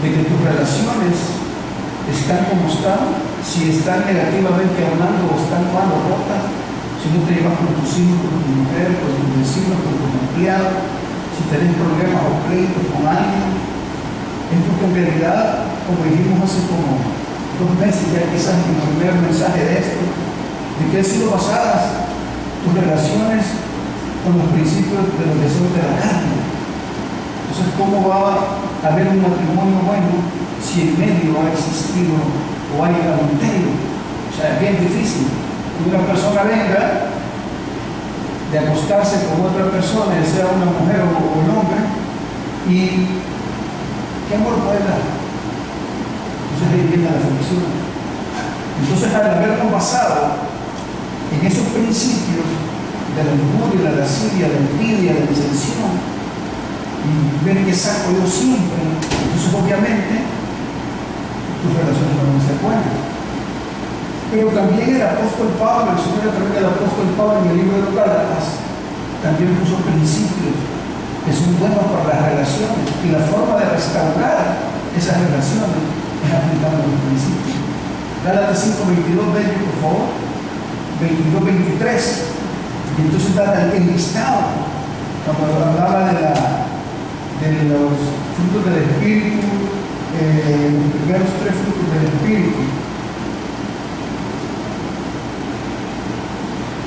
de que tus relaciones están como están, si están negativamente hablando o están mal o rotas, si no te llevas con tus hijos, con tu mujer, con tus vecinos, con tus empleados, si tenés problemas o pleitos con alguien, es porque en realidad, como dijimos hace como 2 meses, ya quizás en el primer mensaje de esto, de que han sido basadas tus relaciones con los principios de los deseos de la carne. Entonces, ¿cómo va a haber un matrimonio bueno si en medio ha existido o hay adulterio? O sea, es bien difícil que una persona venga de acostarse con otra persona, ya sea una mujer o un hombre, y ¿qué amor puede dar? Entonces ahí viene la aflicción. Entonces, al habernos basado en esos principios de la lujuria, la lascivia, la envidia, la disensión, y ver que saco yo siempre, entonces obviamente tus relaciones no van a ser buenas. Pero también el apóstol Pablo, el Señor a través del apóstol Pablo en el libro de los Gálatas, también puso principios que son buenos para las relaciones, y la forma de restaurar esas relaciones es aplicando los principios. Gálatas 5:22, por favor, 22-23. Y entonces da el listado, cuando hablaba de los frutos del Espíritu, los primeros 3 frutos del Espíritu.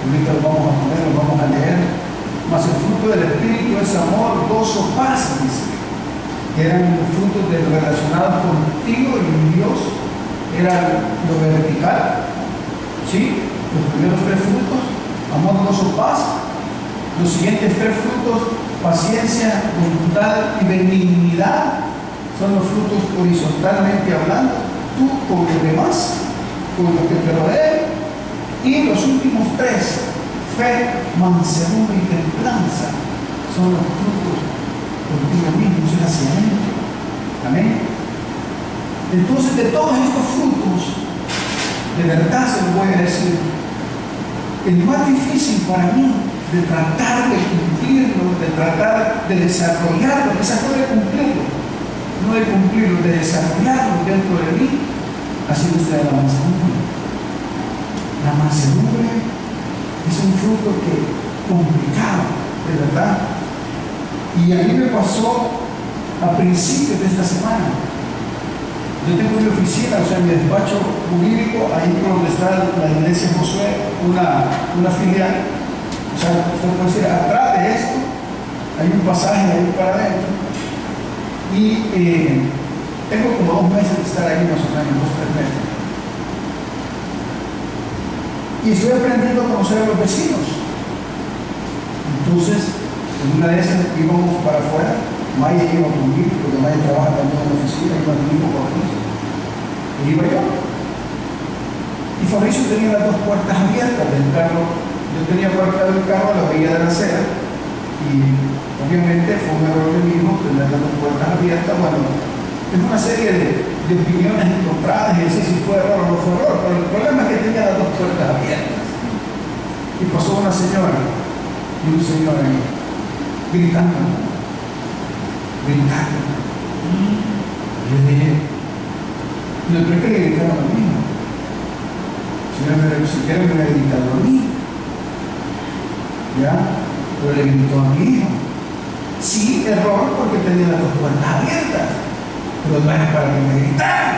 Ahorita lo vamos a poner, lo vamos a leer. Mas el fruto del Espíritu es amor, gozo, paz, dice. Eran los frutos relacionados contigo y Dios. Era lo vertical, ¿sí? Los primeros 3 frutos, amor, gozo, paz. Los siguientes 3 frutos, paciencia, voluntad y benignidad, son los frutos horizontalmente hablando, tú con los demás, con los que te rodean. Y los últimos 3, fe, mansedumbre y templanza, son los frutos contigo mismo, es hacia adentro. Amén. Entonces, de todos estos frutos, de verdad se lo voy a decir, el más difícil para mí de tratar de cumplirlo, de tratar de desarrollarlo, quizás no de cumplirlo, de desarrollarlo dentro de mí, ha sido usted la mansedumbre. La mansedumbre es un fruto complicado, de verdad. Y a mí me pasó a principios de esta semana. Yo tengo mi oficina, o sea, mi despacho jurídico, ahí por donde está la iglesia Josué, una filial. O sea, usted puede decir, atrás de esto hay un pasaje ahí para adentro. Y tengo como 2 meses de estar ahí, más o menos, 2-3 meses. Y estoy aprendiendo a conocer a los vecinos. Entonces, en una de esas íbamos para afuera, Maya iba conmigo, porque Maya trabaja también en la oficina, iba conmigo con Fabricio. Y iba yo. Y Fabricio tenía las 2 puertas abiertas del carro. Yo tenía aparcado el carro a la orilla de la acera. Y obviamente fue un error de mismo tener las 2 puertas abiertas. Bueno, es una serie de opiniones encontradas y decir si fue error o no fue error, pero el problema es que tenía las 2 puertas abiertas. Y pasó una señora y un señor ahí, gritando. Yo dije, no creo que le gritaron a mí. Si siquiera me le gritaron a mí. ¿Ya? Pero le gritó a mi hijo. Sí, error porque tenía las 2 puertas abiertas. Pero no es para que me gritaran.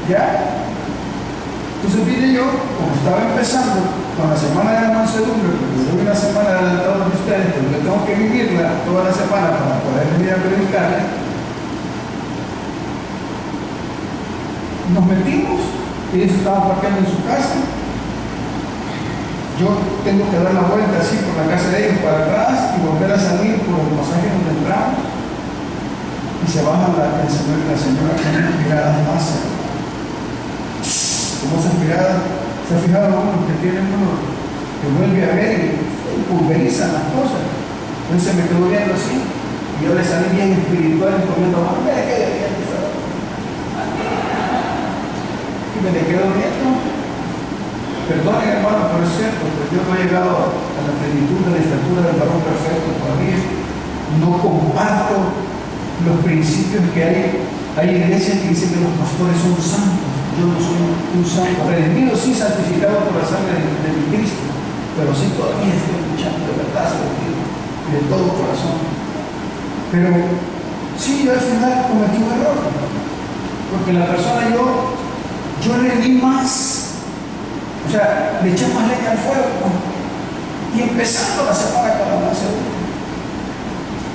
¿Ya? Entonces vine yo, como estaba empezando con la semana de la mansedumbre, porque yo una semana adelantado de ustedes, porque tengo que vivirla toda la semana para poder venir a predicarle. Nos metimos, ellos estaban parqueando en su casa. Yo tengo que dar la vuelta así por la casa de ellos para atrás y volver a salir por el pasaje donde entramos. Y se baja el señor y la señora con unas miradas más. Como esas miradas, se ha fijado uno que tiene uno que vuelve a ver y pulverizan las cosas. Entonces me quedo viendo así y yo le salí bien espiritual y comiendo más. Y me le quedo viendo. Perdonen, hermano, pero es cierto, porque yo no he llegado a la plenitud de la estatura del varón perfecto todavía. No comparto los principios que hay Hay iglesias que dicen que los pastores son santos. Yo no soy un santo. Redimido sí, santificado por la sangre de mi Cristo. Pero sí todavía estoy luchando de verdad, de todo corazón. Pero sí, yo al final cometí un error. Porque la persona, yo le di más. O sea, le eché más leña al fuego. Y empezando la semana con la segunda.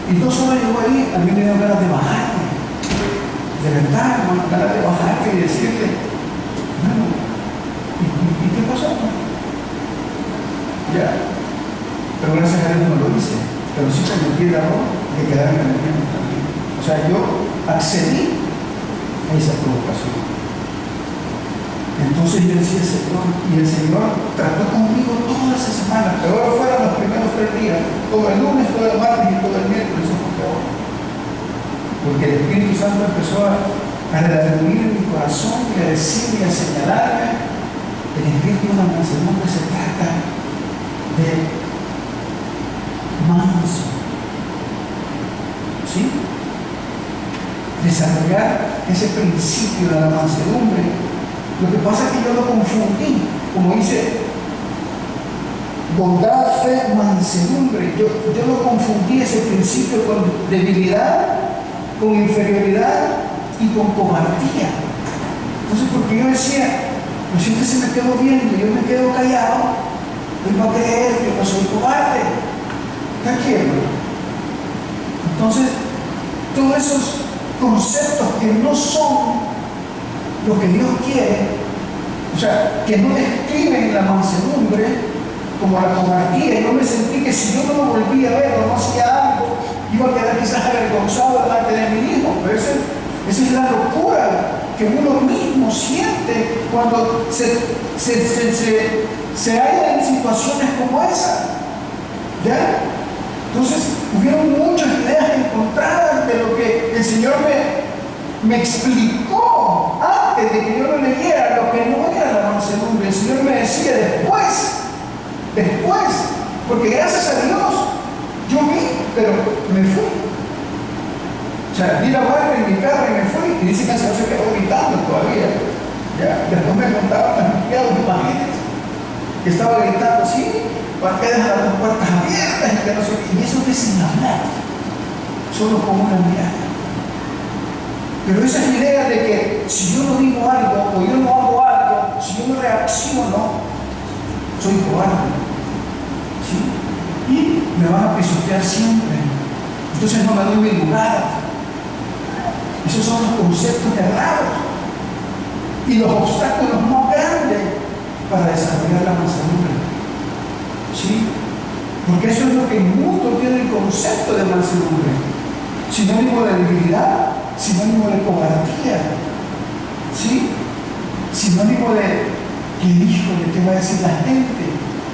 Y no solo llegó ahí, a mí me dio ganas de bajarme. De verdad, hermano, ganas de bajarme y decirle, bueno, ¿y qué pasó? Ya. Pero gracias a Dios no lo hice. Pero sí cometí el error de quedarme en el tiempo también. O sea, yo accedí a esa provocación. Entonces yo decía, Señor, y el Señor trató conmigo toda esa semana, pero fueron los primeros 3 días, todo el lunes, todo el martes y todo el miércoles, eso fue peor. Porque el Espíritu Santo empezó a redarguir en mi corazón y a decirme, a señalarme, el Espíritu de la mansedumbre se trata de manso, ¿sí? Desarrollar ese principio de la mansedumbre. Lo que pasa es que yo lo confundí, como dice, bondad, fe, mansedumbre. Yo lo confundí ese principio con debilidad, con inferioridad y con cobardía. Entonces, porque yo decía, pues si usted se me quedó viendo y yo me quedo callado, él va a creer que no soy cobarde. ¿Está quiero? Entonces, todos esos conceptos que no son lo que Dios quiere, o sea, que no describen la mansedumbre como la cobardía. Yo me sentí que si yo no lo volvía a ver o no hacía algo, iba a quedar quizás avergonzado delante de mi hijo. Pero esa es la locura que uno mismo siente cuando se halla en situaciones como esa. ¿Ya? Entonces, hubieron muchas ideas encontradas de lo que el Señor me explicó antes de que yo lo leyera, lo que no era la mansedumbre. El Señor me decía después, porque gracias a Dios yo vi, pero me fui. O sea, vi la barra en mi carro y me fui. Y dice que el Señor se quedó gritando todavía. ¿Ya? Después me contaban los empleados, imagínense, que estaba gritando así, ¿para qué dejar las puertas abiertas? Y, que no sé, y eso que sin hablar, solo con una mirada. Pero esa idea de que si yo no digo algo o yo no hago algo, si yo no reacciono, soy cobarde. ¿Sí? Y me van a pisotear siempre. Entonces no me doy mi lugar. Esos son los conceptos errados y los obstáculos más grandes para desarrollar la mansedumbre. ¿Sí? Porque eso es lo que el mundo tiene el concepto de mansedumbre. Sinónimo de debilidad, sinónimo de cobardía, ¿sí? Sinónimo de que, híjole, ¿qué va a decir la gente?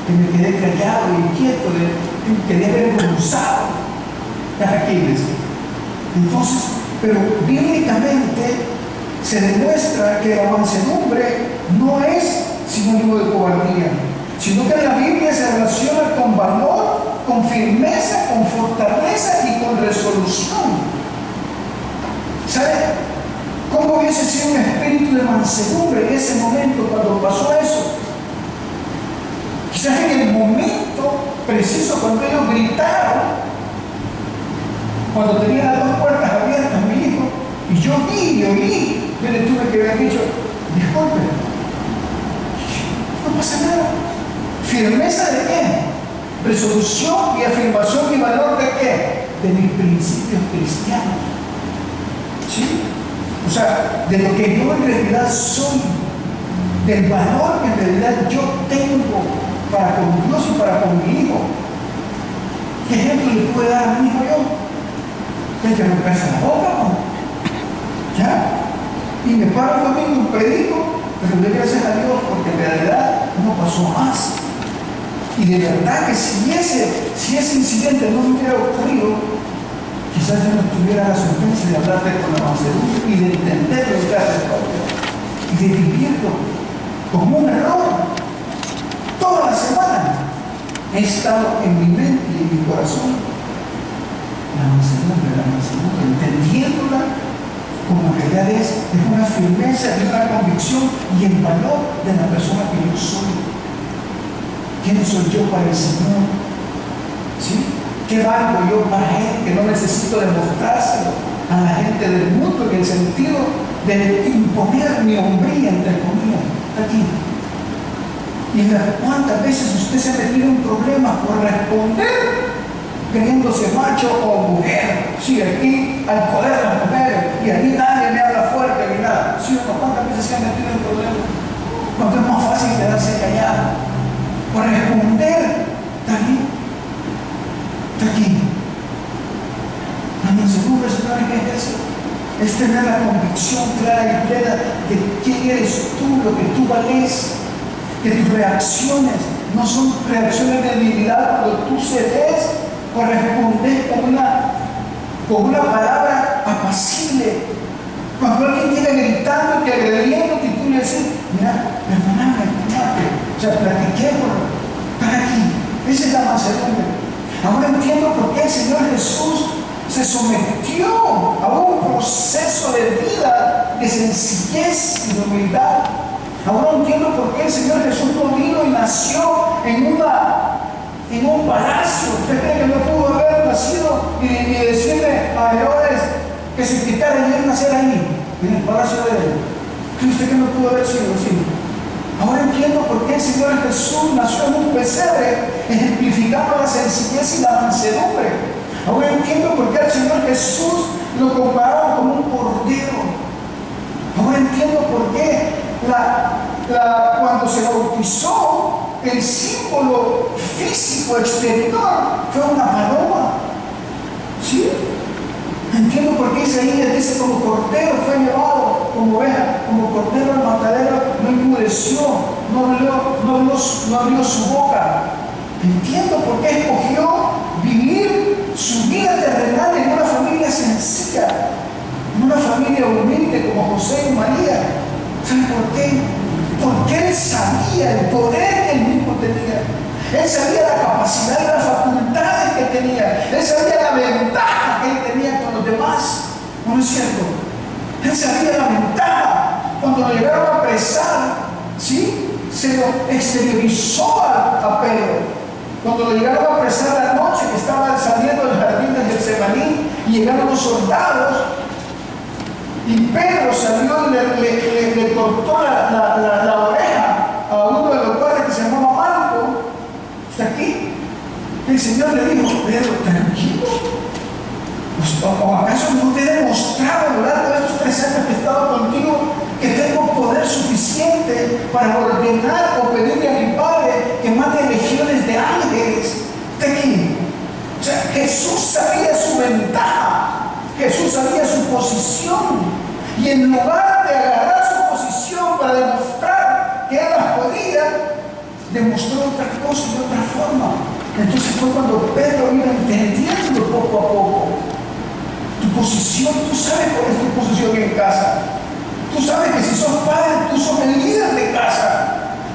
Que me quedé callado, inquieto, que quedé avergonzado. Entonces, pero bíblicamente se demuestra que la mansedumbre no es sinónimo de cobardía, sino que la Biblia se relaciona con valor, con firmeza, con fortaleza y con resolución. ¿Sabe cómo hubiese sido un espíritu de mansedumbre en ese momento cuando pasó eso? Quizás en el momento preciso cuando ellos gritaron, cuando tenía las 2 puertas abiertas, mi hijo, y yo vi y oí, yo le tuve que haber dicho, disculpe, no pasa nada. ¿Firmeza de qué? Resolución y afirmación y valor de qué? De mis principios cristianos. ¿Sí? O sea, de lo que yo en realidad soy, del valor que en realidad yo tengo para con Dios y para con mi hijo. ¿Qué ejemplo le puede dar a mi hijo yo? Que me pesa la boca, ¿no? ¿Ya? Y me paro el domingo y predico, pero doy gracias a Dios porque en realidad no pasó más. Y de verdad que si ese incidente no me hubiera ocurrido, quizás yo no tuviera la sorpresa de hablarte con la mansedumbre y de entender lo que hace y de vivirlo como un error. Toda la semana he estado en mi mente y en mi corazón la mansedumbre, entendiéndola como en realidad es una firmeza y una convicción y el valor de la persona que yo soy. ¿Quién soy yo para el Señor? ¿Sí? ¿Qué valgo yo para Él? Que no necesito demostrárselo a la gente del mundo en el sentido de imponer mi hombría, entre comillas. Aquí. Y cuántas veces usted se ha metido en problemas por responder creyéndose macho o mujer. Sí, aquí al poder de las mujeres y aquí nadie me habla fuerte ni nada. Sí, o no, cuántas veces se han metido en problemas cuando es más fácil quedarse callado por responder. Está aquí. Está aquí. La mansedumbre, señores, ¿qué es eso? Es tener la convicción clara y plena de quién eres tú, lo que tú vales, que tus reacciones no son reacciones de debilidad cuando tú cedes o respondes con una palabra apacible. Cuando alguien viene gritando y agrediendo, y tú le dices, mira, perdóname, o sea, platiquémoslo, para aquí. Esa es la mansedumbre. Ahora entiendo por qué el Señor Jesús se sometió a un proceso de vida de sencillez y de humildad. Ahora entiendo por qué el Señor Jesús no vino y nació en un palacio. ¿Usted cree que no pudo haber nacido y decirle a Herodes que se quitara y él nacer ahí, en el palacio de él? ¿Cree usted que no pudo haber sido así? Ahora entiendo por qué el Señor Jesús nació en un pesebre, ejemplificando la sencillez y la mansedumbre. Ahora entiendo por qué el Señor Jesús lo compararon con un cordero. Ahora entiendo por qué cuando se bautizó, el símbolo físico exterior fue una paloma. ¿Sí? Entiendo por qué Isaías dice: como cordero fue llevado, como oveja, como cordero al matadero, no enmudeció, no abrió su boca. Entiendo por qué escogió vivir su vida terrenal en una familia sencilla, en una familia humilde como José y María. ¿Saben por qué? Porque él sabía el poder que él mismo tenía. Él sabía la capacidad y las facultades que tenía. Él sabía la ventaja que él tenía con los demás. ¿No es cierto? Él sabía la ventaja. Cuando lo llegaron a apresar, ¿sí?, se lo exteriorizó a Pedro. Cuando lo llegaron a apresar la noche que estaba saliendo del jardín de Getsemaní y llegaron los soldados, y Pedro salió y le cortó la oreja a uno de los guardias que se llamaba Marco. ¿Está aquí? El Señor le dijo: Pedro, tranquilo. ¿O acaso no te he demostrado a lo largo de estos 3 años que he estado contigo que tengo poder suficiente para ordenar o pedirle a mi Padre que mate legiones de ángeles? ¿Está aquí? O sea, Jesús sabía su ventaja. Jesús sabía su posición, y en lugar de agarrar su posición para demostrar que él las podía, demostró otra cosa de otra forma. Entonces fue cuando Pedro iba entendiendo poco a poco tu posición. Tú sabes cuál es tu posición en casa. Tú sabes que si sos padre, tú sos el líder de casa.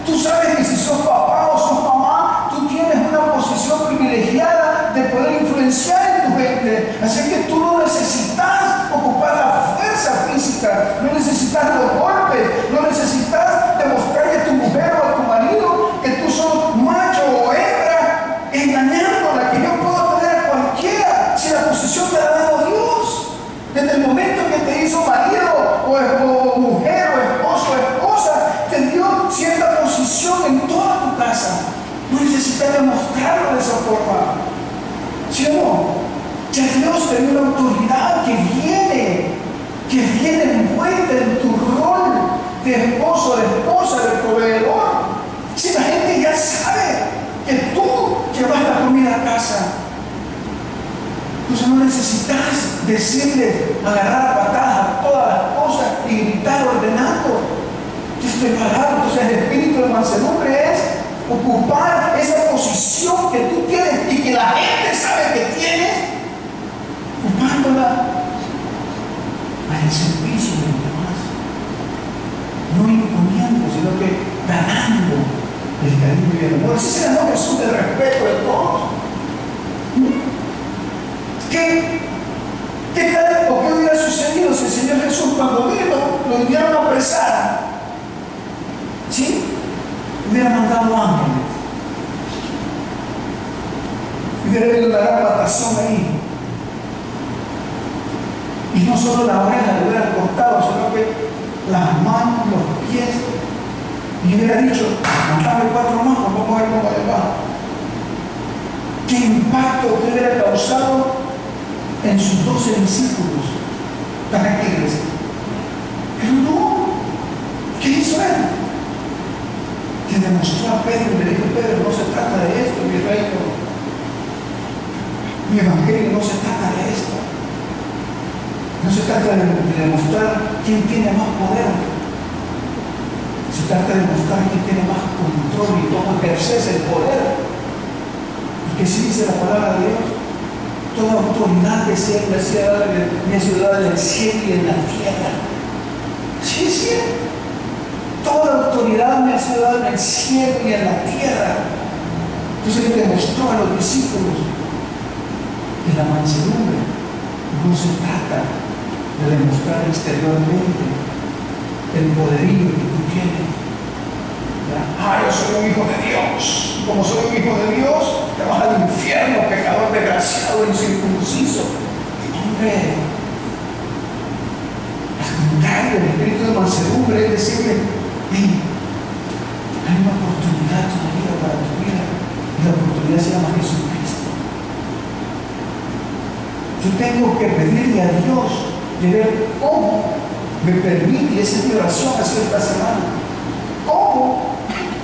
Tú sabes que si sos papá o sos mamá, tú tienes una posición privilegiada de poder influenciar en tu gente. Así que tú no necesitas ocupar la fuerza física, no necesitas los golpes, no necesitas demostrarle a tu mujer o a tu marido que tú sos macho o hembra, engañándola, que yo puedo tener a cualquiera si la posición te la ha dado Dios. Desde el momento que te hizo marido o mujer o esposo o esposa, te dio cierta posición en toda tu casa. No necesitas demostrarlo de esa forma. ¿Sí o no? Ya Dios te dio una autoridad que viene envuelta en tu rol de esposo, de esposa, de proveedor. Si la gente ya sabe que tú llevas la comida a casa, entonces no necesitas decirle, agarrar patadas a todas las cosas y gritar ordenando. Yo estoy parado. Entonces el espíritu de mansedumbre es ocupar esa posición que tú tienes y que la gente sabe que tienes, ocupándola para el servicio de los demás, no imponiendo, sino que ganando el cariño y el amor. Ese es el amor Jesús del respeto de todos. ¿Qué tal o qué hubiera sucedido si el Señor Señor Jesús, cuando vino, lo vinieron a apresar, ¿sí? Hubiera mandado ángeles. Hubiera habido una gran matazón ahí. Y no solo la oreja le hubieran cortado, sino que las manos, los pies. Y hubiera dicho, mandame 4 más, vamos a ver cómo le va. ¿Qué impacto hubiera causado en sus 12 discípulos? ¿Para qué iglesia? Pero no. ¿Qué hizo él? Que demostró a Pedro y le dijo: Pedro, no se trata de esto, mi reino. Mi evangelio no se trata de esto. No se trata de demostrar quién tiene más poder. Se trata de demostrar quién tiene más control y cómo ejerce el poder. Porque si dice la palabra de Dios, toda autoridad que sea me ha sido dada en el cielo y en la tierra. Sí, es cierto. Toda autoridad me ha sido dada en el cielo y en la tierra. Entonces le demostró a los discípulos que la mansedumbre no se trata de demostrar exteriormente el poderío que tú tienes. Yo soy un hijo de Dios. Como soy un hijo de Dios, te vas al infierno, pecador desgraciado, incircunciso. Hombre, al contrario, el espíritu de mansedumbre es decirle: hey, hay una oportunidad todavía para tu vida, y la oportunidad se llama Jesucristo. Yo tengo que pedirle a Dios de ver cómo me permite, y esa es mi oración hacia esta semana, cómo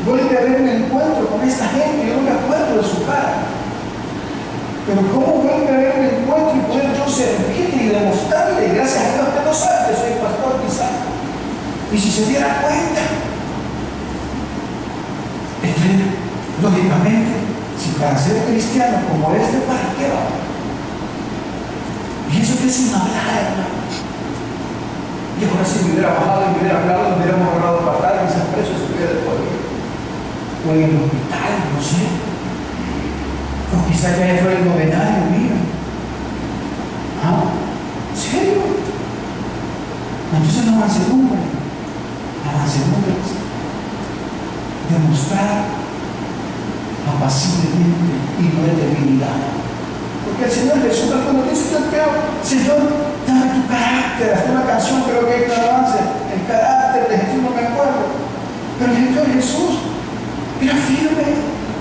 vuelve a haber un encuentro con esta gente. Yo no me acuerdo de su cara, pero cómo vuelve a haber un encuentro y poder yo servirle y demostrarle, gracias a Dios que no sabe que soy pastor quizás, y si se diera cuenta, lógicamente, si para ser cristiano como este, ¿para qué va? Y eso que es sin hablar, hermano. Y ahora si me hubiera bajado y me hubiera hablado, me hubiéramos ahorrado patar y esas presos se hubiera después. O en el hospital, no sé. O quizás ya fue el novenario mío. ¿En serio? Entonces la mansedumbre es demostrar apaciblemente y no es debilidad. Porque el Señor Jesús, cuando dice: yo creo, Señor, dame tu carácter. Hasta una canción creo que hay que avance, el carácter de Jesús, no me acuerdo. Pero el Señor Jesús era firme,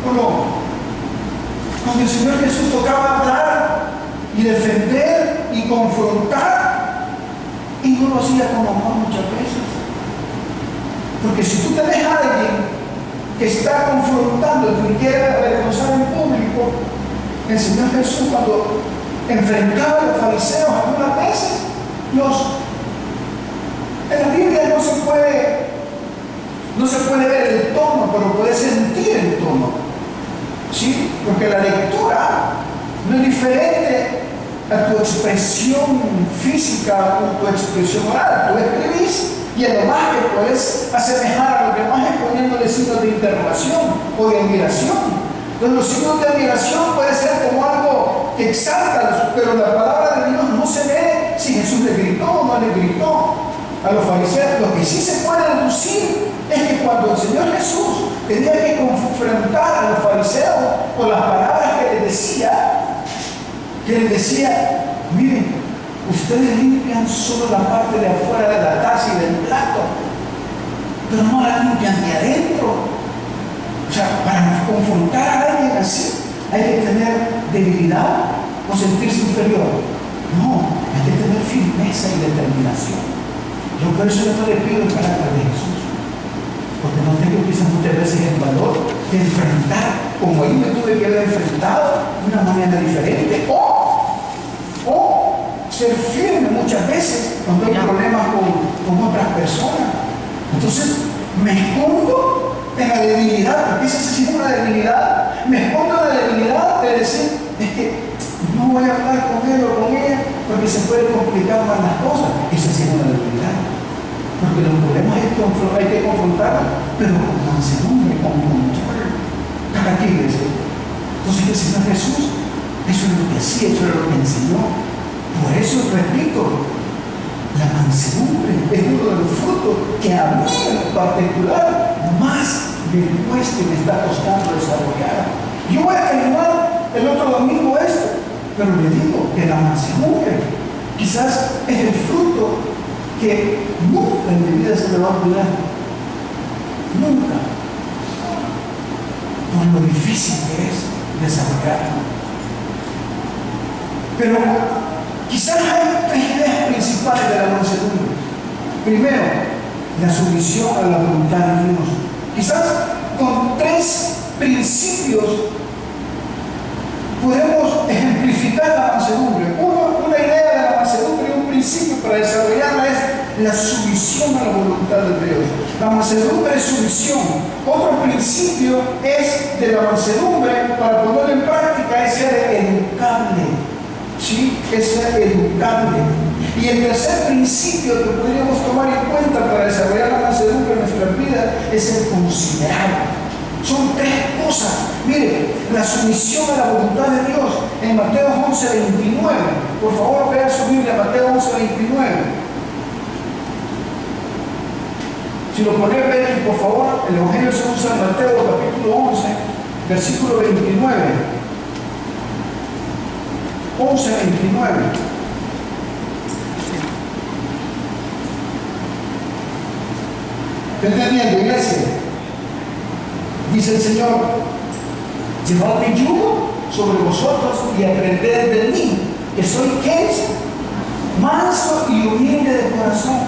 ¿o no? Cuando el Señor Jesús tocaba hablar y defender y confrontar, y no lo hacía con amor muchas veces. Porque si tú te ves a alguien que está confrontando y quiere reconocer en público, el Señor Jesús, cuando enfrentaba a los fariseos algunas veces, en la Biblia no se puede ver el tono, pero puede sentir el tono, ¿sí? Porque la lectura no es diferente a tu expresión física o tu expresión oral. Tú escribís y en lo más que puedes asemejar a los demás es poniéndole signos de interrogación o de admiración. Entonces los signos de admiración puede ser como algo que exalta, pero la palabra de Dios no se ve si Jesús le gritó o no le gritó a los fariseos. Lo que sí se puede deducir es que cuando el Señor Jesús tenía que confrontar a los fariseos con las palabras que les decía: miren, ustedes limpian solo la parte de afuera de la taza y del plato, pero no la limpian de adentro. O sea, para confrontar a alguien así, hay que tener debilidad o sentirse inferior. No, hay que tener firmeza y determinación. Yo por eso no le pido el carácter de Jesús, porque no tengo quizás muchas veces el valor de enfrentar, como él me tuve que haber enfrentado de una manera diferente, o ser firme muchas veces cuando hay problemas con otras personas. Entonces me escondo en la debilidad, porque esa sí es una debilidad. Me escondo en la debilidad de decir: es que no voy a hablar con él o con ella porque se puede complicar más las cosas. Esa sí es una debilidad, porque los problemas hay que confrontarlos, pero con mansedumbre, con control. ¿Para qué iglesia? Entonces el Señor Jesús, eso es lo que hacía, eso es lo que enseñó. Por eso repito, La mansedumbre es uno de los frutos que a mí en particular más me cuesta y me está costando desarrollar. Yo voy a terminar el otro domingo esto, pero le digo que la mansedumbre quizás es el fruto que nunca en mi vida se me va a olvidar. Nunca. Por lo difícil que es desarrollarlo. Pero quizás hay tres ideas principales de la mansedumbre. Primero, la sumisión a la voluntad de Dios. Quizás con tres principios podemos ejemplificar la mansedumbre. Una idea de la mansedumbre y un principio para desarrollarla es la sumisión a la voluntad de Dios. La mansedumbre es sumisión. Otro principio es de la mansedumbre, para ponerlo en práctica, es ser educable. ¿Sí? Es ser educable. Y el tercer principio que podríamos tomar en cuenta para desarrollar la mansedumbre en nuestra vida es ser considerado. Son tres cosas. Mire, la sumisión a la voluntad de Dios en Mateo 11:29. Por favor, vean su Biblia, Mateo 11:29. Si lo podría ver, por favor, el Evangelio se usa en Mateo capítulo 11, versículo 29. 11:29. ¿Qué entendiendo, iglesia? Dice el Señor: llevad mi yugo sobre vosotros y aprended de mí, que soy manso y humilde de corazón,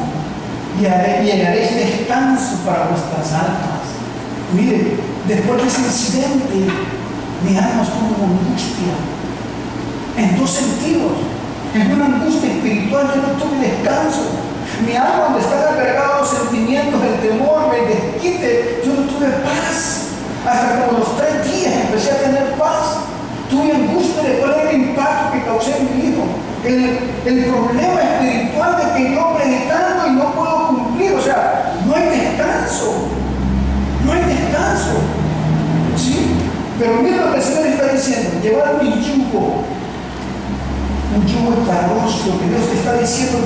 y haréis descanso para vuestras almas. Mire, después de ese incidente, mi alma estuvo en angustia, en dos sentidos. En una angustia espiritual yo no tuve descanso. Mi alma, donde están agregados los sentimientos, el temor, el desquite, yo no tuve paz. Hasta como los 3 días empecé a tener paz. Tuve angustia de cuál era el impacto que causé en mi hijo. El problema espiritual de que yo predicando y no puedo cumplir. O sea, no hay descanso. No hay descanso. ¿Sí? Pero mira lo que el Señor está diciendo: llevar mi yugo. Un yugo escaroso. Lo que Dios te está diciendo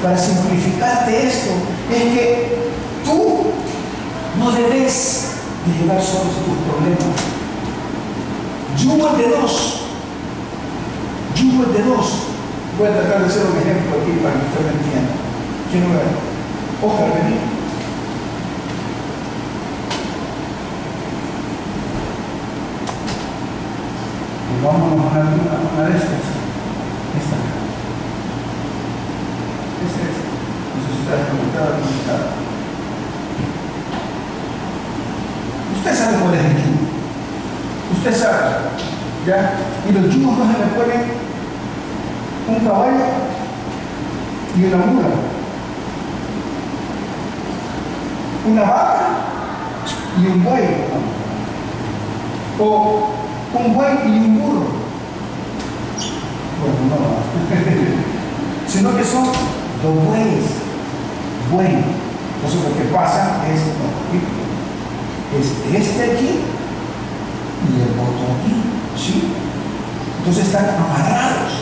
para simplificarte esto es que tú no debes de llevar solos tus problemas. Yugo es de dos. Yugo es de dos. Voy a tratar de hacer un ejemplo aquí para que usted me entienda. Quiero ver. Oscar, vení. Y vámonos a una de estas. Esta. Esta es. No sé si está desconectada o conectada. Usted sabe cuál es el yugo. Usted sabe. ¿Ya? Y los yugos no se le ponen un caballo y una mula. Una vaca y un buey. O un buey y un burro. Bueno, no. Sino que son 2 bueyes. Buey. Entonces lo que pasa es este aquí y el otro aquí. ¿Sí? Entonces están amarrados.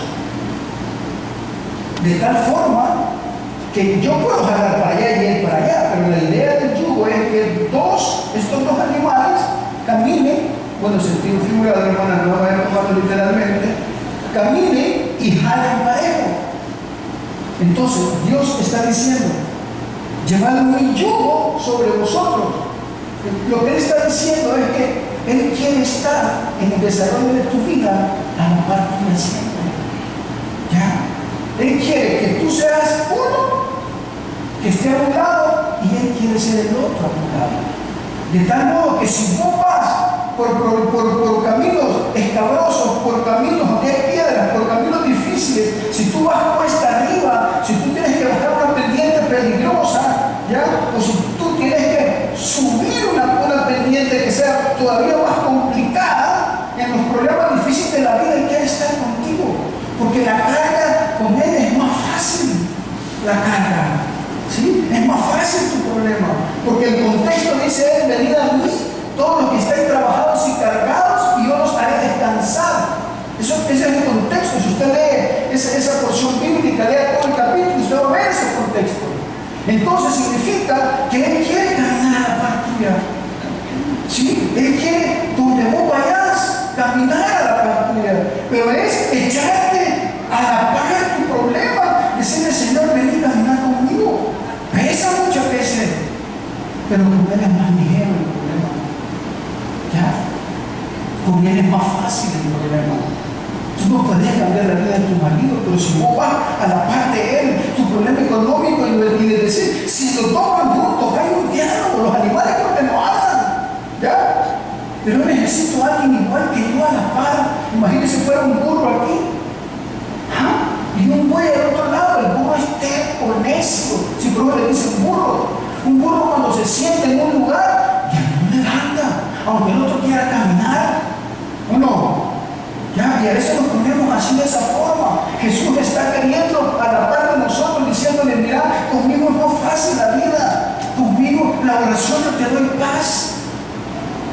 De tal forma que yo puedo jalar para allá y él para allá, pero la idea del yugo es que estos dos animales caminen, bueno, sentido figurado, hermana, no vayan a tomarlo literalmente, caminen y jalen parejo. Entonces Dios está diciendo: llevad mi yugo sobre vosotros. Lo que Él está diciendo es que Él quiere estar en el desarrollo de tu vida a la par tuya siempre. ¿Ya? Él quiere que tú seas uno, que esté a un lado, y Él quiere ser el otro a tu lado. De tal modo que si tú vas por caminos escabrosos, por caminos donde hay piedras, por caminos difíciles, si tú vas cuesta arriba, si tú tienes que bajar una pendiente peligrosa, ¿ya? O si tú tienes que subir una pendiente que sea todavía más complicada, en los problemas difíciles de la vida Él quiere estar contigo, porque la carga con Él es más fácil. La carga, ¿sí? Es más fácil tu problema, porque el contexto dice Él: venid a mí todos los que estáis trabajados y cargados, y yo los haré descansar. Ese es el contexto. Si usted lee esa porción bíblica, lea todo el capítulo, usted va a ver ese contexto. Entonces significa que Él quiere caminar a la par tuya. ¿Sí? Él quiere, donde vos vayas, caminar a la par tuya. Pero es echarte a la par tu problema. Decirle, Señor, ven y caminar conmigo. Pesa muchas veces, pero con Él es más ligero el problema. ¿Ya? Con Él es más fácil el problema. Tú no podrías cambiar la vida de tu marido, pero si vos vas a la par de él, tu problema económico y de decir, si los dos van juntos, hay un diálogo, los animales porque no hablan. ¿Ya? Pero yo necesito a alguien igual que yo a la par. Imagínense si fuera un burro aquí. ¿Ah? Y un buey al otro lado, el burro es terco, necio. Si por eso le dicen burro. Un burro cuando se sienta en un lugar, ya no levanta, aunque el otro quiera caminar. ¿O no? Ya, y a veces nos ponemos así de esa forma. Jesús está queriendo a la par de nosotros, diciéndole, mira, conmigo es más fácil la vida. Conmigo la oración no te doy paz.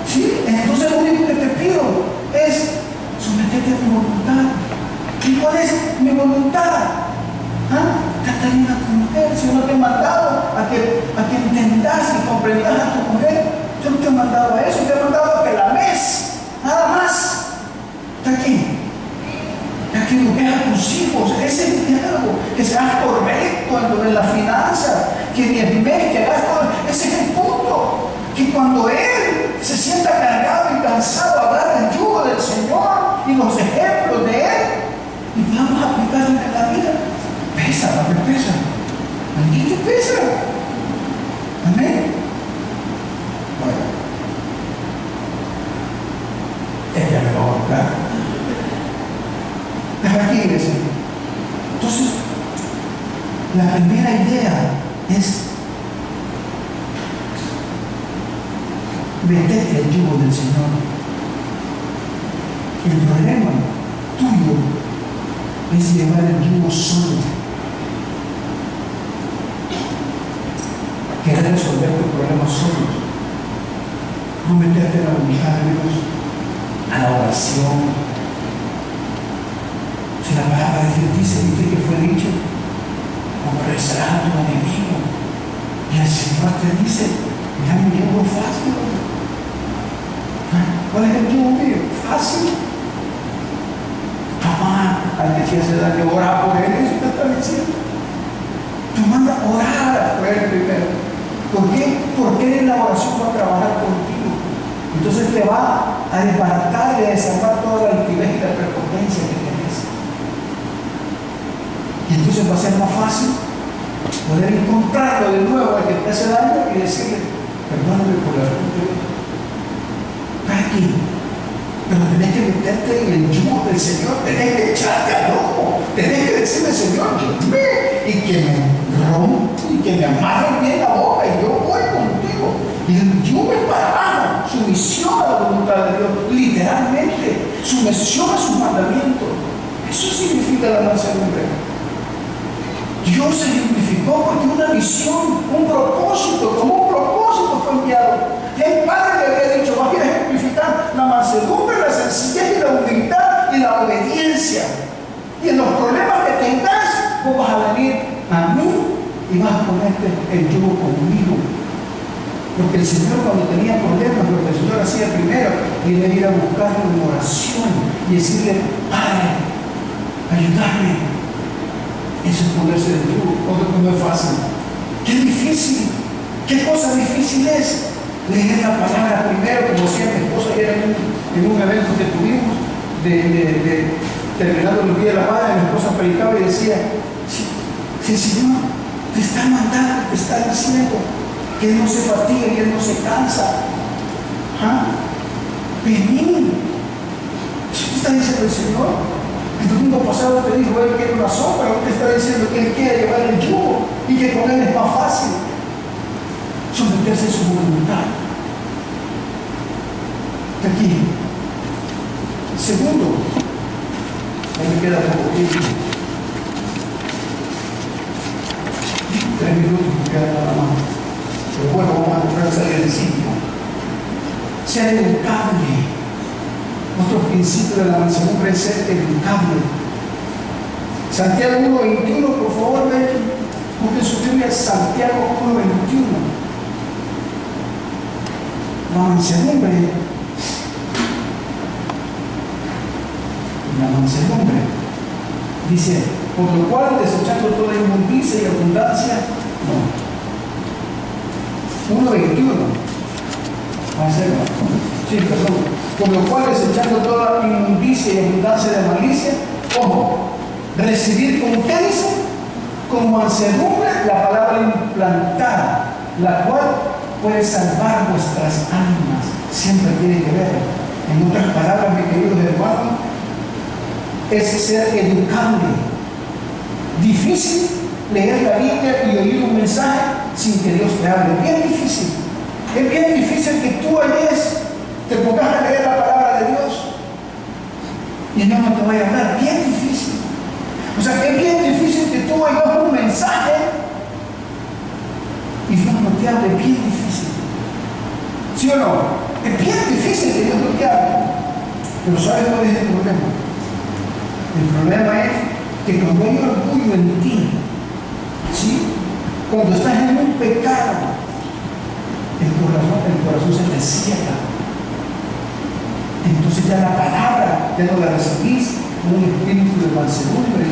¿Sí? Entonces lo único que te pido es someterte a mi voluntad. ¿Y cuál es mi voluntad? ¿Ah? Catalina, tu mujer, si yo no te he mandado a que entendas y comprendas a tu mujer, yo no te he mandado a eso, te he mandado a que la ames, nada más. Está aquí. A que eduques a tus hijos, ese es el diálogo, que seas correcto en la finanza, que diezmes, que hagas todo. Ese es el punto. Que cuando él se sienta cargado y cansado, hablar del yugo del Señor y los ejemplos de él, y vamos a aplicarlo en la vida. Pesa, lo que pesa. Aquí te pesa. Amén. Bueno. Ella me va a buscar. Deja aquí, iglesia. Entonces, la primera idea es meterte al yugo del Señor. El problema tuyo es llevar el yugo solo. Querer resolver tus problemas solos. No meterte en la voluntad de Dios, a la oración. Si la palabra de Dios dice, viste que fue dicho, aborrecerás a tu enemigo. Y el Señor te dice, mira mi yugo fácil. ¿Cuál es el yugo mío? Fácil. Mamá, al que te hace daño, ora por él, eso te está diciendo. Tú manda orar por él primero. ¿Por qué? Porque en la oración va a trabajar contigo. Entonces te va a desbaratar y a desarmar toda la altivez y la prepotencia que tienes. Y entonces va a ser más fácil poder encontrarlo de nuevo al que te hace daño y decirle, perdóname por la verdad. Está aquí. Pero tenés que meterte en el yugo del Señor, tenés que echarte al lomo, tenés que decirle, Señor, y que me rompa y que me amarre bien la boca y yo voy contigo. Y el yugo es para abajo, sumisión a la voluntad de Dios, literalmente, sumisión a sus mandamientos. Eso significa la mansedumbre. Dios se identificó porque una visión, un propósito, como un propósito fue enviado. Y el Padre le había dicho, vas a ejemplificar la mansedumbre, la sencillez y la humildad y la obediencia. Y en los problemas que tengas, vos vas a venir a mí y vas a ponerte el yugo conmigo. Porque el Señor cuando tenía problemas, lo que el Señor hacía primero, era ir a buscarlo en oración y decirle, Padre, ayúdame. Eso es ponerse el yugo, no es fácil. Qué difícil, qué cosa difícil es leer la palabra primero, como decía mi esposa ayer en un evento que tuvimos, terminando el día de la madre, mi esposa predicaba y decía, si el Señor te está mandando, te está diciendo que Él no se fatiga y Él no se cansa. ¿Ah? Vení. ¿Qué está diciendo el Señor? El domingo pasado te dijo, Él quiere una sombra, Él te está diciendo que Él quiere llevar el yugo y que con Él es más fácil someterse a su voluntad. Aquí. Segundo, ahí me queda poco tiempo. 3 minutos me queda nada más. Pero bueno, vamos a entrar a salir de 5. Ser educable. Nosotros principio de la mansedumbre es ser educable. Santiago 1:21, por favor, ven. Busquen su Biblia, Santiago 1:21. La mansedumbre. La mansedumbre. Dice, por lo cual, desechando toda inmundicia y abundancia, no. 1:21. Sí, perdón. Por lo cual, desechando toda inmundicia y abundancia de malicia, ojo, recibir con qué dice, con mansedumbre la palabra implantada, la cual puede salvar vuestras almas. Siempre tiene que ver. En otras palabras, mis queridos hermanos, es ser educable. Difícil leer la Biblia y oír un mensaje sin que Dios te hable. Bien difícil. Es bien difícil que tú ayer te pongas a leer la palabra de Dios y Dios no te vaya a hablar. Bien difícil. O sea, que es bien difícil que tú oigas un mensaje y Dios no te hable. Bien difícil. ¿Sí o no? Es bien difícil que Dios no te hable. Pero ¿sabes cuál es el problema? El problema es que cuando hay orgullo en ti, ¿sí? Cuando estás en un pecado, el corazón se te cierra. Entonces ya la palabra ya no la recibís con un espíritu de mansedumbre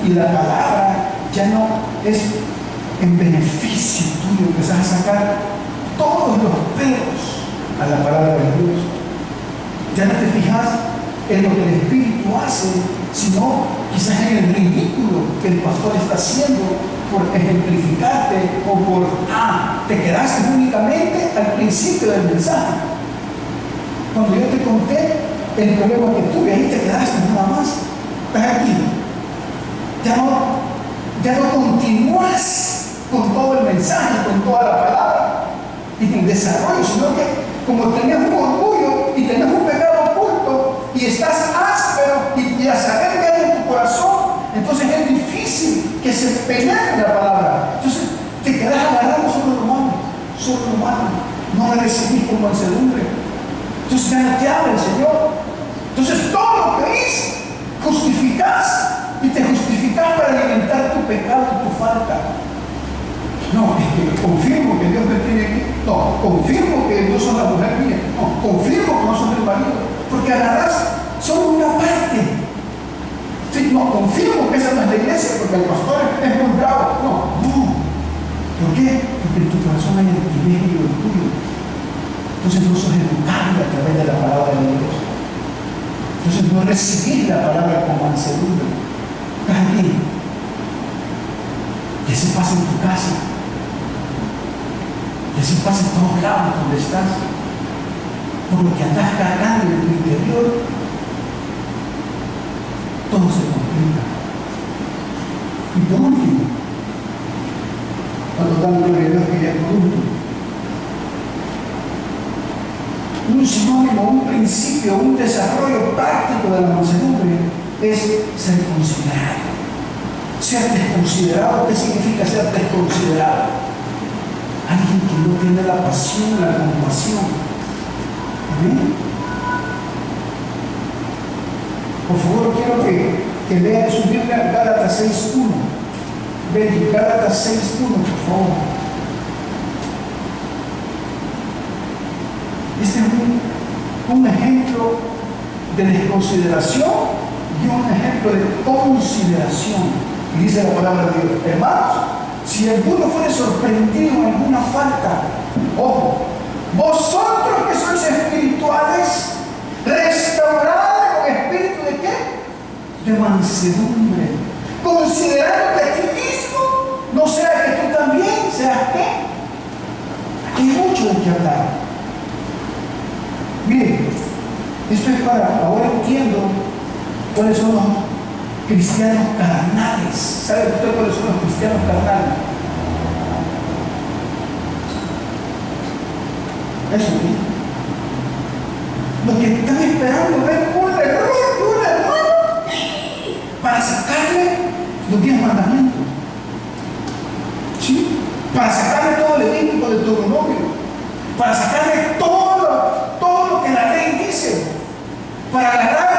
y la palabra ya no es en beneficio tuyo. Empezás a sacar todos los pelos a la palabra de Dios. Ya no te fijas en lo que el Espíritu hace, sino quizás en el ridículo que el pastor está haciendo por ejemplificarte o por, te quedaste únicamente al principio del mensaje. Cuando yo te conté el problema que tuve, ahí te quedaste nada más. Estás aquí. Ya no continúas con todo el mensaje, con toda la palabra y en desarrollo, sino que como tenías un orgullo y tenías un pecado oculto y estás áspero y a saber que hay en tu corazón, entonces es difícil que se penetre la palabra. Entonces te quedas agarrando solo lo malo, no la recibís con mansedumbre. Entonces ya no te habla el Señor. Entonces todo lo que hice, justificás y te justificás para alimentar tu pecado y tu falta. No, es que confirmo que Dios me tiene aquí. No, confirmo que no son la mujer mía. No, confirmo que no son el marido. Porque agarrás solo una parte. Sí, no, confirmo que esa no es la iglesia, porque el pastor es muy bravo. No. ¿Por qué? Porque en tu corazón hay altivez y orgullo. Entonces no sos educable a través de la palabra de Dios. Entonces no recibís la palabra con mansedumbre. Estás aquí. Y así pasa en tu casa. Y así pasa en todos lados donde estás. Por lo que andas cargando en tu interior, todo se complica. Y por último, cuando damos gloria a Dios, que ya por último, un sinónimo, un principio, un desarrollo práctico de la mansedumbre es ser considerado. Ser desconsiderado, ¿qué significa ser desconsiderado? Alguien que no tiene la pasión, la compasión. ¿Amén? Por favor, quiero que lean su Biblia Gálatas 6:1. Ven, Gálatas 6:1, por favor. Este es un ejemplo de desconsideración y un ejemplo de consideración. Y dice la palabra de Dios: hermanos, si alguno fuere sorprendido en alguna falta, ojo, vosotros que sois espirituales, restaurad con espíritu de qué? De mansedumbre, considerándote a ti mismo, no sea que tú también seas qué. Aquí hay mucho de qué hablar. Miren, esto es para, ahora entiendo cuáles son los cristianos carnales. ¿Sabe usted cuáles son los cristianos carnales? Eso sí. Los que están esperando ver un error para sacarle los 10 mandamientos. ¿Sí? Para sacarle todo el Levítico del Deuteronomio. Para sacarle todo lo que la ley dice. Para agarrar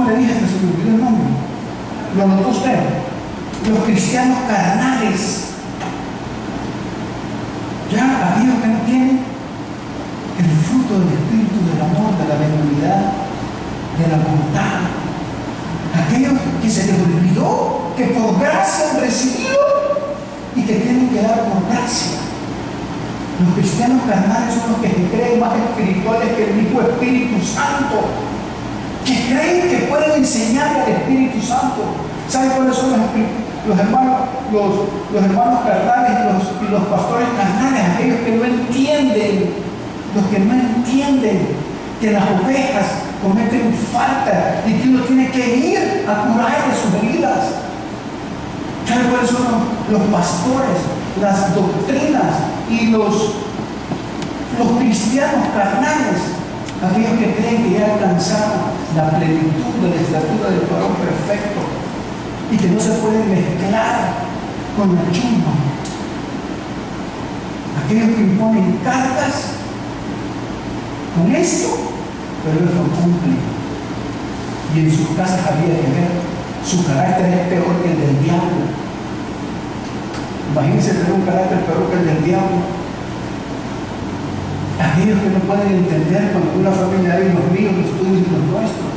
¿Cómo le dije hasta se me olvidó el nombre? ¿Lo notó usted? Los cristianos carnales. Ya aquellos que no tienen el fruto del Espíritu, del amor, de la benignidad, de la bondad. Aquellos que se les olvidó que por gracia han recibido y que tienen que dar por gracia. Los cristianos carnales son los que se creen más espirituales que el mismo Espíritu Santo, que creen que pueden enseñar al Espíritu Santo. ¿Saben cuáles son los hermanos carnales y los pastores carnales? Aquellos que no entienden, los que no entienden que las ovejas cometen falta y que uno tiene que ir a curarle sus heridas. ¿Saben cuáles son los pastores, las doctrinas y los cristianos carnales? Aquellos que creen que ya alcanzaron la plenitud de la estatura del varón perfecto y que no se pueden mezclar con la chumba. Aquellos que imponen cargas con esto, pero ellos no cumplen. Y en sus casas había que ver, su carácter es peor que el del diablo. Imagínense tener un carácter peor que el del diablo. Aquellos que no pueden entender cuando una familia hay los míos, los tuyos y los nuestros.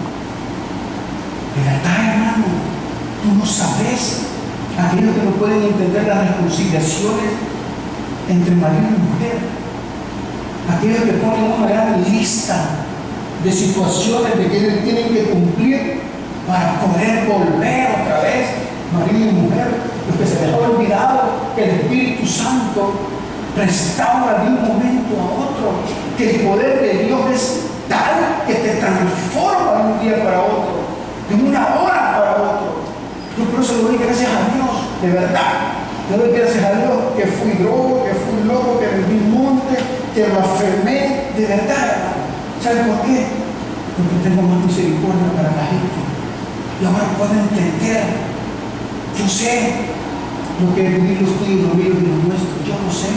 De verdad, hermano, tú no sabes. Aquellos que no pueden entender las reconciliaciones entre marido y mujer. Aquellos que ponen una gran lista de situaciones de que ellos tienen que cumplir para poder volver otra vez, marido y mujer. Los que se les ha olvidado que el Espíritu Santo restaura de un momento a otro, que el poder de Dios es tal que te transforma de un día para otro, de una hora para otro. Yo por eso le doy gracias a Dios, de verdad. Le doy gracias a Dios que fui drogo, que fui loco, que viví monte, que blasfemé, de verdad. ¿Saben por qué? Porque tengo más misericordia para la gente. Y ahora puedo entender. Yo sé lo que es vivir los tuyos, los míos y los nuestros. Yo lo sé.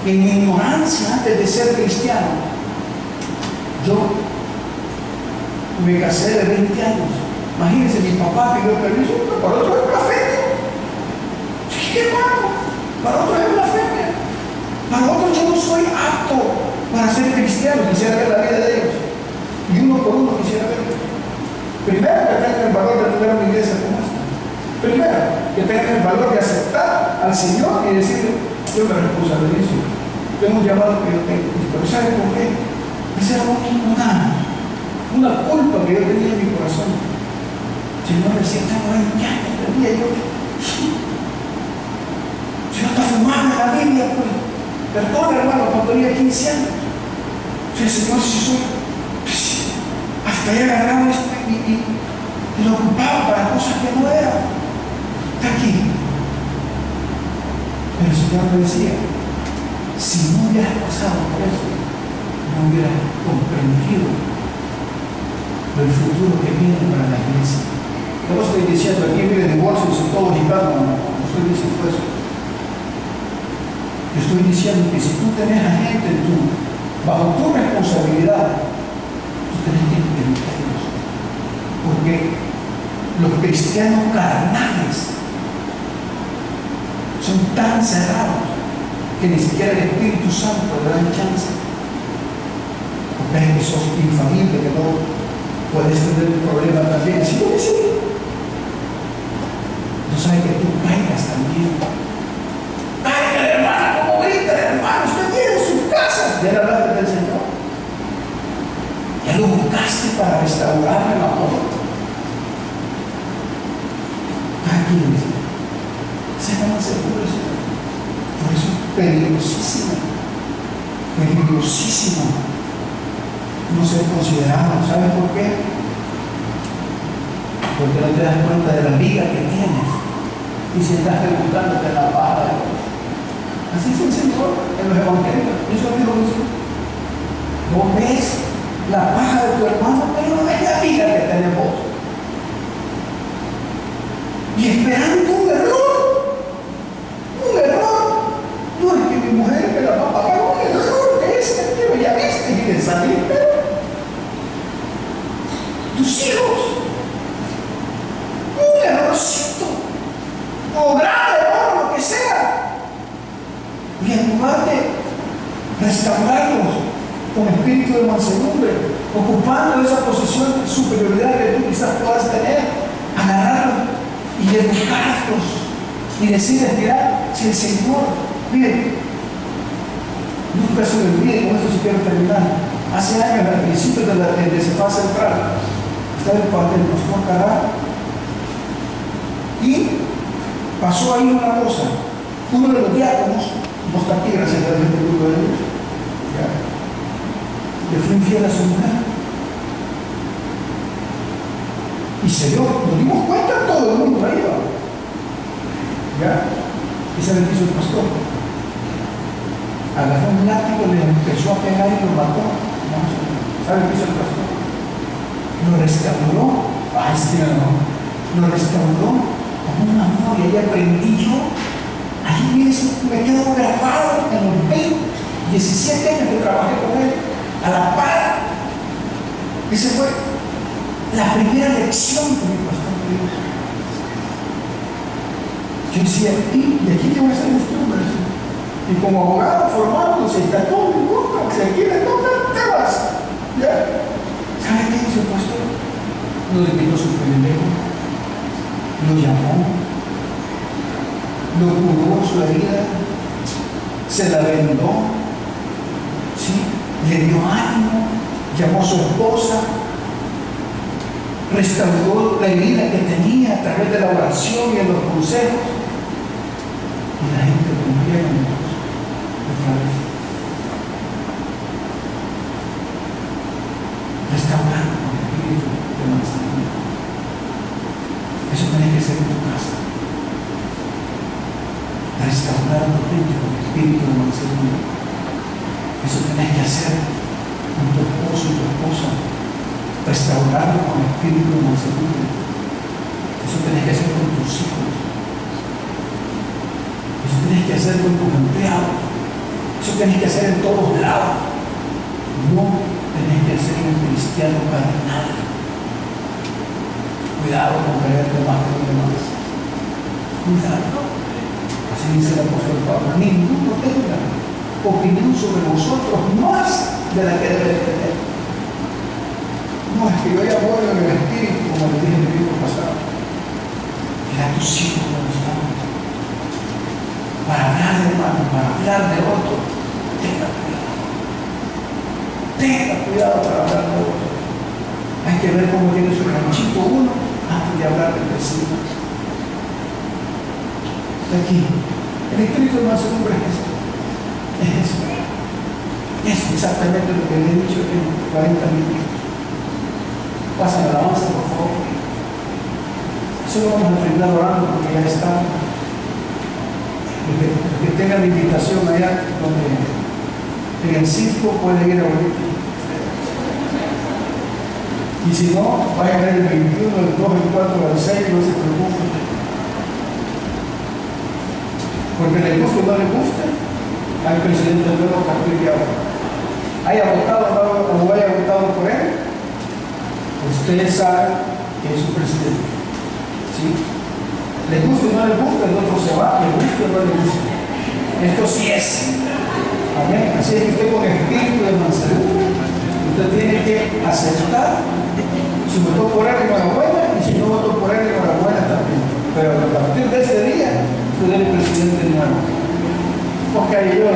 En mi ignorancia, antes de ser cristiano, yo me casé de 20 años. Imagínense, mi papá pidió permiso, pero para otro es blasfemia. Sí, hermano, para otro es blasfemia. Para otro yo no soy apto para ser cristiano. Quisiera ver la vida de ellos. Y uno por uno quisiera verlo. Primero, que tengan el valor de tener una iglesia como esta. Primero, que tengan el valor de aceptar al Señor y decirle: yo me responsabilizo. Tengo un llamado que yo tengo. Pero ¿saben por qué? Esa era una culpa que yo tenía en mi corazón. Señor, decía, tengo 20 años, tenía yo. Si yo está fumando en la Biblia, pues, perdón, hermano, cuando tenía 15 años. O sea, Señor, si soy, hasta ya agarraba esto y lo ocupaba para cosas que no eran. Está aquí. Pero el Señor me decía: si no hubieras pasado por eso, no hubieras comprendido el futuro que viene para la iglesia. Yo no estoy diciendo aquí vive divorcio y son todos hispanos, no estoy diciendo eso. Yo estoy diciendo que si tú tenés a gente bajo tu responsabilidad, tú tenés que entenderlos. Porque los cristianos carnales son tan cerrados que ni siquiera el Espíritu Santo le dan chance. Porque ves que sos infalible, que no puedes tener un problema también. Así lo decís. No sabes que tú caigas también. ¡Caiga, hermana! ¿Cómo grita el hermano? Usted tiene en su casa. Ya le hablaste del Señor. Ya lo buscaste para restaurar el amor. Tranquilos. Sean seguros. Por eso es peligrosísimo. Peligrosísimo no ser considerado. ¿Sabes por qué? Porque no te das cuenta de la vida que tienes y si estás preguntándote la paja de Dios. Así es el Señor en los evangelios. Eso dijo Jesús. Vos ves la paja de tu hermano, pero no ves la vida que tenés vos. Y esperando un error. Un error. No es que mi mujer me la va a pagar, un error de ese que ya viste y de salir, pero tus hijos mansedumbre, ocupando esa posición de superioridad que tú quizás puedas tener, agarrarlos y educarlos y decirles, mira, si el Señor, miren, nunca se me olvide, con esto sí quiero terminar. Hace años, al principio de la fase central, estaba el padre del pastor Carrara, y pasó ahí una cosa. Uno de los diáconos, no está aquí, gracias a Dios, el grupo de Dios, le fue infiel a su mujer. Y se dio, nos dimos cuenta, todo el mundo ahí va. ¿Ya? ¿Y sabe qué hizo el pastor? Agarró un látigo, le empezó a pegar y lo mató. ¿Sabe qué hizo el pastor? Lo restauró. Ay, sí, no. Lo restauró con un amor y ahí aprendí yo. Ahí me quedo grabado en los 17 años que trabajé con él, a la par. Esa fue la primera lección que mi pastor me dio. Yo decía, ¿y aquí qué voy a hacer los hombres? Y como abogado formado, se está todo el mundo, si aquí le toca, te vas. ¿Ya? ¿Sabe qué hizo el pastor? Lo invitó a su privilegio, lo llamó, lo curó su herida, se la vendó, ¿sí? Le dio ánimo, llamó a su esposa, restauró la herida que tenía a través de la oración y de los consejos, y la gente confía en Dios otra vez. Restaurando con el espíritu de mansedumbre. Eso tiene que ser en tu casa. Restaurar tu gente con el espíritu de mansedumbre. Eso tienes que hacer con tu esposo y tu esposa. Restaurarlo con el espíritu de mansedumbre. Eso tienes que hacer con tus hijos. Eso tienes que hacer con tus empleados. Eso tienes que hacer en todos lados. No tienes que ser un cristiano carnal. Cuidado con creerte más que los demás. Cuidado. Así dice el apóstol Pablo. Ninguno tenga opinión sobre vosotros más de la que debe tener. No, es que yo ya voy en el espíritu, como le dije en el libro pasado. Mira a tus hijos como están. Para hablar de hermano, para hablar de otro, tenga cuidado. Tenga cuidado para hablar de otro. Hay que ver cómo tiene su ranchito uno antes de hablar del vecino. Aquí, el espíritu de mansedumbre es eso. Es eso. Es exactamente lo que le he dicho en 40 minutos. Pasen la alabanza, por favor. Solo vamos a terminar orando porque ya está. Que tengan la invitación allá donde en el circo puede ir ahorita. Y si no, vaya a ver el 21, el 2, el 4, el 6, no se preocupen. Porque le guste o no le guste, hay un presidente nuevo a partir de ahora. Haya votado o haya votado por él, usted sabe que es su presidente. ¿Sí? Le guste o no le guste, el otro se va, le guste o no le guste. Esto sí es. Amén. Así es que usted con espíritu de mansedumbre, usted tiene que aceptar. Si votó por él, enhorabuena, y si no votó por él, enhorabuena también. Pero a partir de ese día, usted es el presidente nuevo. Porque yo